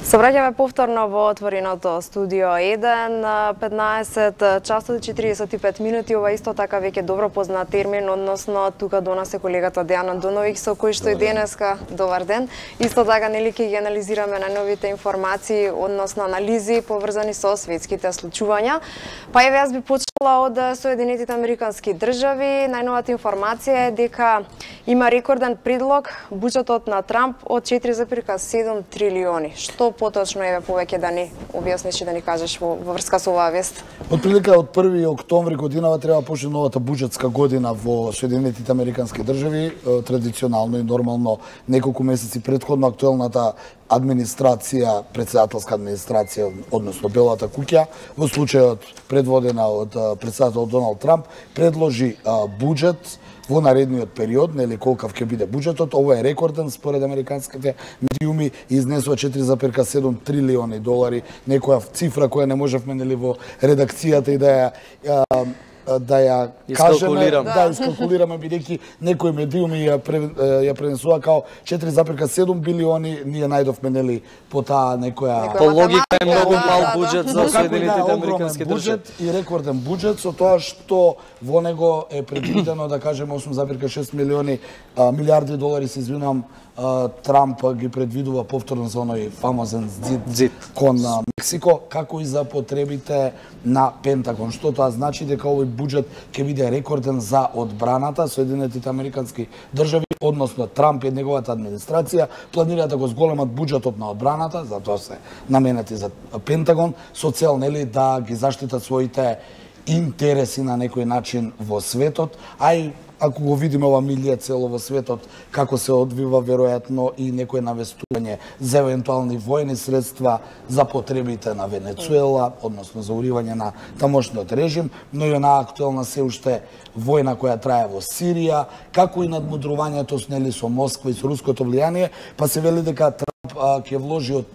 Се враќаме повторно во отвореното студио 1, 15 часот и 45 минути, ова исто така веќе добро познат термин, односно тука до нас е колегата Дејан Андоновиќ со кој што и денеска, добар ден, исто така нели ќе ги анализираме најновите информации, односно анализи поврзани со светските случувања. Па еве јас би почела од Соединетите Американски држави. Најновата информација е дека има рекорден предлог буџетот на Трамп од 4,7 трилиони. Што поточно еве повеќе да ни објасниш и да ни кажеш во врска со оваа вест? Отприлика од 1 октомври годинава треба да почне новата буџетска година во Соединетите Американски држави. Традиционално и нормално неколку месеци претходно актуелната администрација, председателска администрација, односно Белата куќа, во случајот предводена од председател Доналд Трамп, предложи буџет во наредниот период, нели колкав ќе биде буџетот. Ова е рекорден според американските медиуми, изнесува 4,7 трилиони долари, некоја цифра која не можевме нели во редакцијата и да ја кажеме, да искалкулираме, бидејќи некои медиуми ја пренесува као 4,7 билиони, ние најдовме нели по таа некоја по логика е многу мал буџет за Соединетите Американски држави и рекорден буџет со тоа што во него е предвидено да кажеме 8,6 милиарди долари, се извинувам, Трамп ги предвидува повторно за оној фамозен зид кон Мексико, како и за потребите на Пентагон. Што тоа значи? Дека овој буџет ќе биде рекорден за одбраната. Соединетите Американски држави, односно Трамп и неговата администрација, планираат да го зголемат буџетот на одбраната, затоа се наменети за Пентагон, со цел нели да ги заштитат своите интереси на некој начин во светот, а и ако го видиме ова милие цело во светот, како се одвива веројатно и некое навестување за евентуални војни средства за потребите на Венецуела, односно за уривање на тамошниот режим, но и она актуелна се уште војна која трае во Сирија, како и надмудрувањето нели со Москва и со руското влијание, па се вели дека Трамп ќе вложи од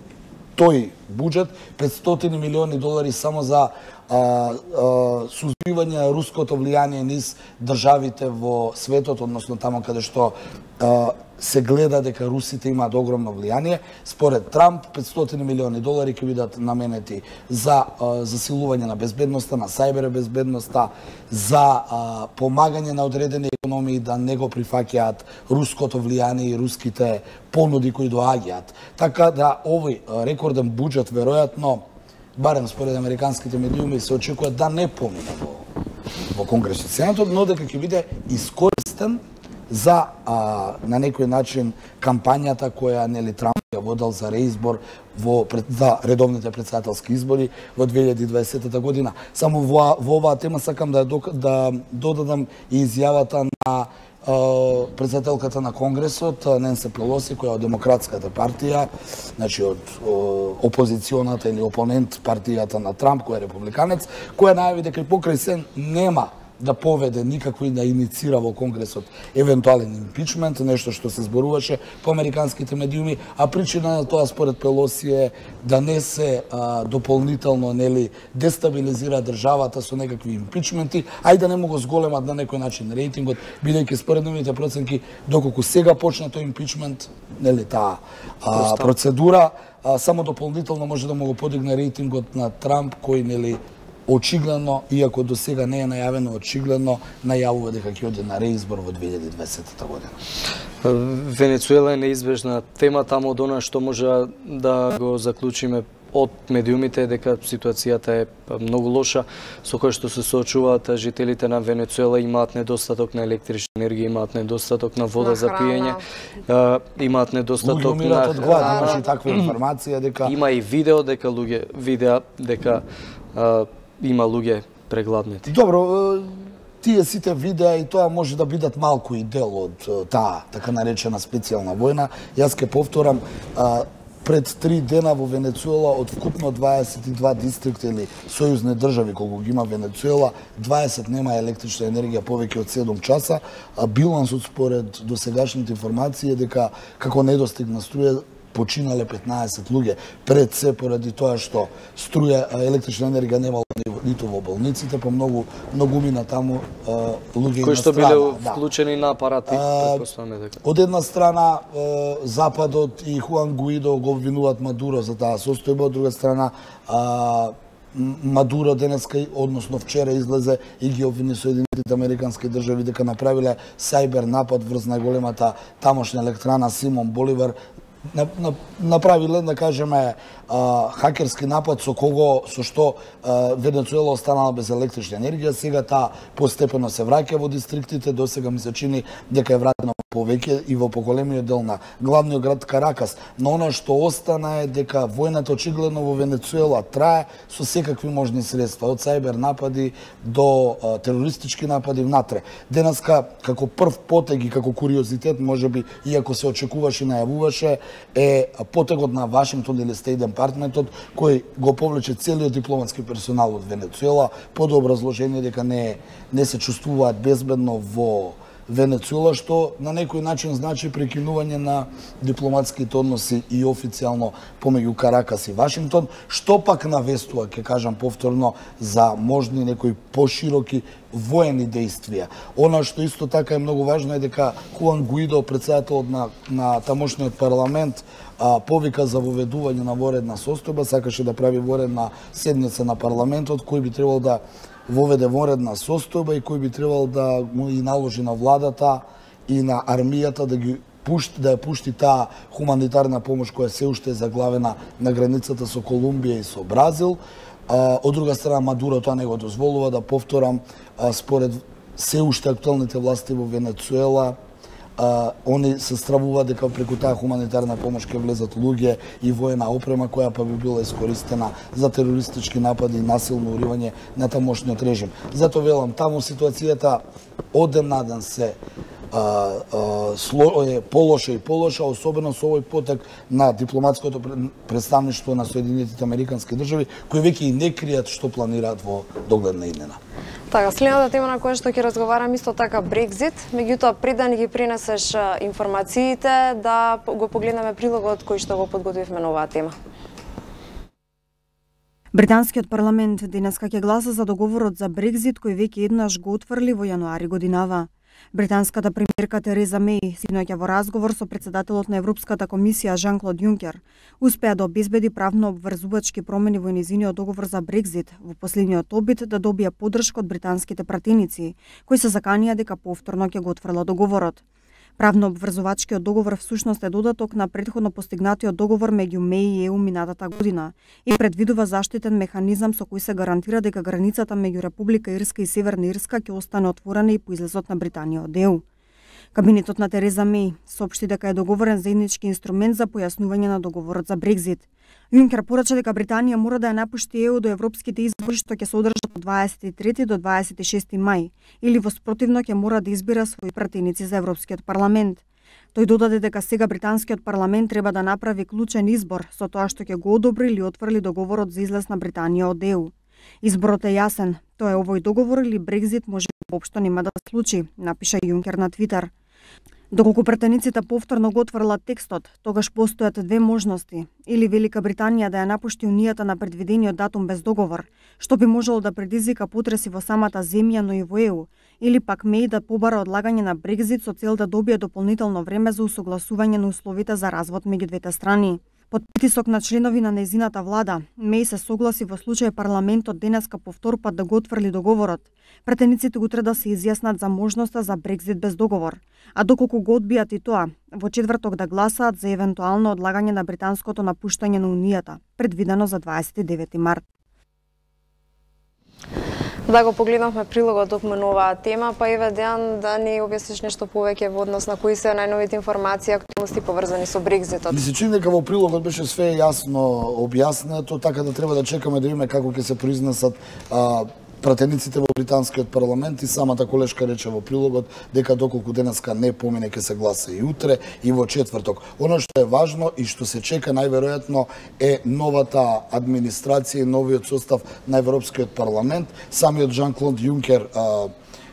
тој буџет 500 милиони долари само за сузбивање на руското влијание низ државите во светот, односно тамо каде што се гледа дека русите имаат огромно влијание. Според Трамп, 500 милиони долари ќе бидат наменети за засилување на безбедноста, на сајбер безбедноста, за помагање на одредени економии да не го прифаќаат руското влијание и руските понуди кои доаѓаат. Така да овој рекорден буџет веројатно, барем според американските медиуми, се очекува да не помине во Конгресот и Сенатот, но дека ќе биде искористен за на некој начин кампањата која нели Трамп ја водел за реизбор за редовните председателски избори во 2020 година. Само во оваа тема сакам да додадам и изјавата на председателката на Конгресот, Ненси Пелоси, која од Демократската партија, значи од опозиционата или опонент партијата на Трамп, која е републиканец, која најави дека покрај се нема да поведе никако и да иницира во Конгресот евентуален импичмент, нешто што се зборуваше по американските медиуми, а причина на тоа според Пелоси е да не се дополнително нели дестабилизира државата со некакви импичменти, а и да не му го зголемат на некој начин рейтингот, бидејќи според нивните проценки доколку сега почне тој импичмент, нели таа процедура, само дополнително може да му го подигне рейтингот на Трамп, кој нели очигледно, иако до сега не е најавено, очигледно најавува дека ќе оде на реизбор во 2020 година. Венецуела е неизбежна тема, тамо од она што може да го заклучиме од медиумите дека ситуацијата е многу лоша, со која што се соочуваат жителите на Венецуела, имаат недостаток на електрична енергија, имаат недостаток на вода за пиење, имаат недостаток на имаше таква информација дека има и видео дека има луѓе прегладнети. Добро, тие сите видеа и тоа може да бидат малку и дел од таа така наречена специјална војна. Јас ќе повторам, пред 3 дена во Венецуела од вкупно 22 дистрикта или сојузни држави колку ги има Венецуела, 20 нема електрична енергија повеќе од 7 часа, а билансот според досегашните информации е дека како недостиг на струја починале 15 луѓе, пред се поради тоа што струја, електрична енергија немало ниту во болниците, по многу мина таму луѓе кои што биле вклучени на апарати, претпоставаме дека. Од една страна Западот и Хуан Гуидо го обвинуваат Мадуро за таа состојба, од друга страна Мадуро денеска, односно вчера излезе и ги обвини Соединетите Американски држави дека направиле сајбер напад врз најголемата тамошна електрана Симон Боливар. Направиле, да кажеме, хакерски напад со што Венецуела останала без електрична енергија. Сега таа постепено се враќа во дистриктите, до сега ми се чини дека е вратена повеќе и во поголемиот дел на главниот град Каракас. Но она што остана е дека војната очигледно во Венецуела трае со секакви можни средства, од сајбер напади до терористички напади внатре. Денеска, како прв потег и како куриозитет, можеби, иако се очекуваше и најавуваше, е потегот на Вашингтон или Стейт Департментот, кој го повлече целиот дипломатски персонал од Венецуела под образложение дека не се чувствуваат безбедно во Венецуела, што на некој начин значи прекинување на дипломатските односи и официјално помеѓу Каракас и Вашингтон, што пак навестува, ќе кажам повторно, за можни некои пошироки воени дејствија. Она што исто така е многу важно е дека Хуан Гуидо, председателот на тамошниот парламент, повика за воведување на воредна состојба, сакаше да прави воредна седница на парламентот, кој би требал да воведе воредна состојба и кој би требал да му и наложи на владата и на армијата да ја пушти таа хуманитарна помош која се уште е заглавена на границата со Колумбија и со Бразил. Од друга страна, Мадуро тоа не го дозволува, да повторам, според се уште актуелните власти во Венецуела, они се стравуваат дека преку таа хуманитарна помош ќе влезат луѓе и воена опрема која па би била искористена за терористички напади и насилно уривање на тамошниот режим. Затоа велам, таму ситуацијата од ден на ден се полоша и полоша, особено со овој потек на дипломатското представништво на Соединетите Американски држави, кои веќе и не кријат што планираат во догледна иднина. Така, следната тема на која што ќе разговарам исто така Брекзит, меѓутоа пред да ни ги принесеш информациите, да го погледнеме прилогот кој што го подготвивме на оваа тема. Британскиот парламент денеска ќе гласа за договорот за Брекзит кој веќе еднаш го отфрли во јануари годинава. Британската премиерка Тереза Меј синоќа во разговор со председателот на Европската комисија Жан-Клод Јункер успеа да обезбеди правно обврзувачки промени во нејзиниот договор за Брекзит во последниот обид да добија поддршка од британските пратеници, кои се заканија дека повторно ќе го отфрлат договорот. Правно обврзувачкиот договор всушност е додаток на претходно постигнатиот договор меѓу МЕИ и ЕУ минатата година и предвидува заштитен механизам со кој се гарантира дека границата меѓу Република Ирска и Северна Ирска ќе остане отворена и по излезот на Британија од ЕУ. Кабинетот на Тереза Меј соопшти дека е договорен заеднички инструмент за појаснување на договорот за Брекзит. Јункер порача дека Британија мора да ја напушти ЕУ до европските избори што ќе се одржат од 23 до 26 мај, или во спротивно ќе мора да избира своји пратеници за Европскиот парламент. Тој додаде дека сега британскиот парламент треба да направи клучен избор со тоа што ќе го одобри или отфрли договорот за излез на Британија од ЕУ. Изборот е јасен, тоа е овој договор или Брекзит може воопшто нема да се случи, напиша Јункер на Твитер. Доколку пратениците повторно го отфрлат текстот, тогаш постојат две можности: или Велика Британија да ја напушти унијата на предвидениот датум без договор, што би можело да предизвика потреси во самата земја, но и во ЕУ, или пак Меј да побара одлагање на Брекзит со цел да добие дополнително време за усогласување на условите за развод меѓу двете страни. Под притисок на членови на нејзината влада, Меј се согласи во случај парламентот денеска по втор пат да го отфрли договорот. Пратениците утре да се изјаснат за можноста за Брекзит без договор, а доколку го одбијат и тоа, во четврток да гласаат за евентуално одлагање на британското напуштање на унијата, предвидено за 29 март. Да го погледнавме прилогот околу оваа тема, па еве Дејан да ни објасниш нешто повеќе во однос на кои се најновите информации и актуелности поврзани со Брекзитот. Ми се чини дека во прилогот беше све јасно објаснето, така да треба да чекаме да видиме како ќе се произнесат пратениците во британскиот парламент, и самата колешка рече во прилогот дека доколку денеска не помине ќе се гласа и утре и во четврток. Оно што е важно и што се чека најверојатно е новата администрација и новиот состав на Европскиот парламент. Самиот Жан-Клод Јункер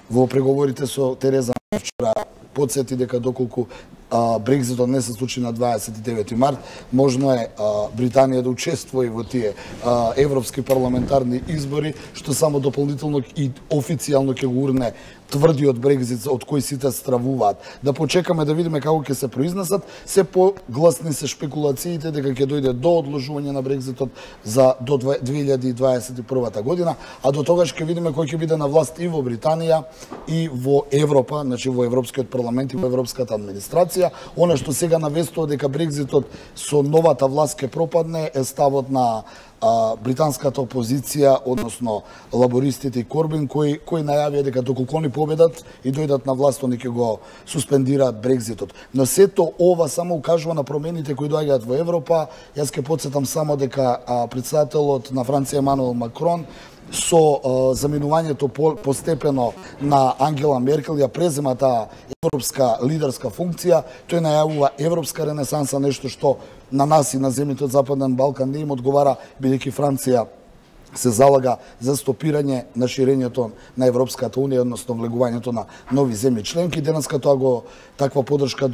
во преговорите со Тереза вчера потсети дека доколку Брекзитот не се случи на 29 март, можно е Британија да учествува во тие европски парламентарни избори, што само дополнително и официјално ќе го урне тврдиот Брекзит од кој сите стравуваат. Да почекаме да видиме како ќе се произнесат. Се погласни се шпекулациите дека ќе дојде до одложување на Брекзитот до 2021 година, а до тогаш ќе видиме кој ќе биде на власт и во Британија и во Европа, значи во Европскиот парламент и во Европската администрација. Она што сега навестува дека Брекзитот со новата власт ќе пропадне е ставот на британската опозиција, односно лабористите и Корбин, кои најавија дека доколку они победат и дојдат на власт, они ќе го суспендираат Брекзитот. Но сето ова само укажува на промените кои доаѓаат во Европа. Јас ќе потсетам само дека претседателот на Франција Емануел Макрон со заминувањето постепено на Ангела Меркел ја презема таа европска лидерска функција. Тој најавува европска ренесанса, нешто што на нас и на земјите од Западен Балкан не им одговара, бидејќи Франција се залага за стопирање на ширењето на Европската унија, односно влегувањето на нови земји членки. Денеска таква подршка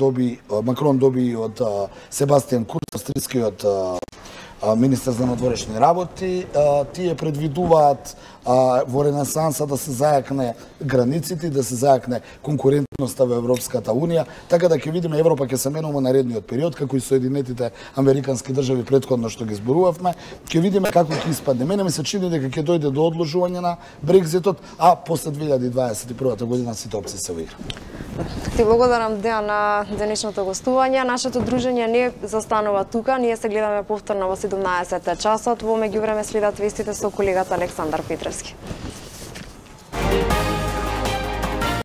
Макрон доби од Себастијан Курц, австрискиот министер за надворешни работи. Тие предвидуваат во ренесанса да се зајакне границите, да се зајакне конкурентноста во Европската унија, така да ќе видиме Европа ќе се менува наредниот период, како и Соединетите американски држави претходно што ги зборувавме, ќе видиме како ќе испадне. Мене ми се чини дека ќе дојде до одложување на Брекзитот, а после 2021 година сите опции се во игра. Ти благодарам, Дејан, на денешното гостување. Нашето дружење не застанува тука, ние се гледаме повторно во 17 часот. Во меѓувреме следат вестите со колегата Александар Петревски.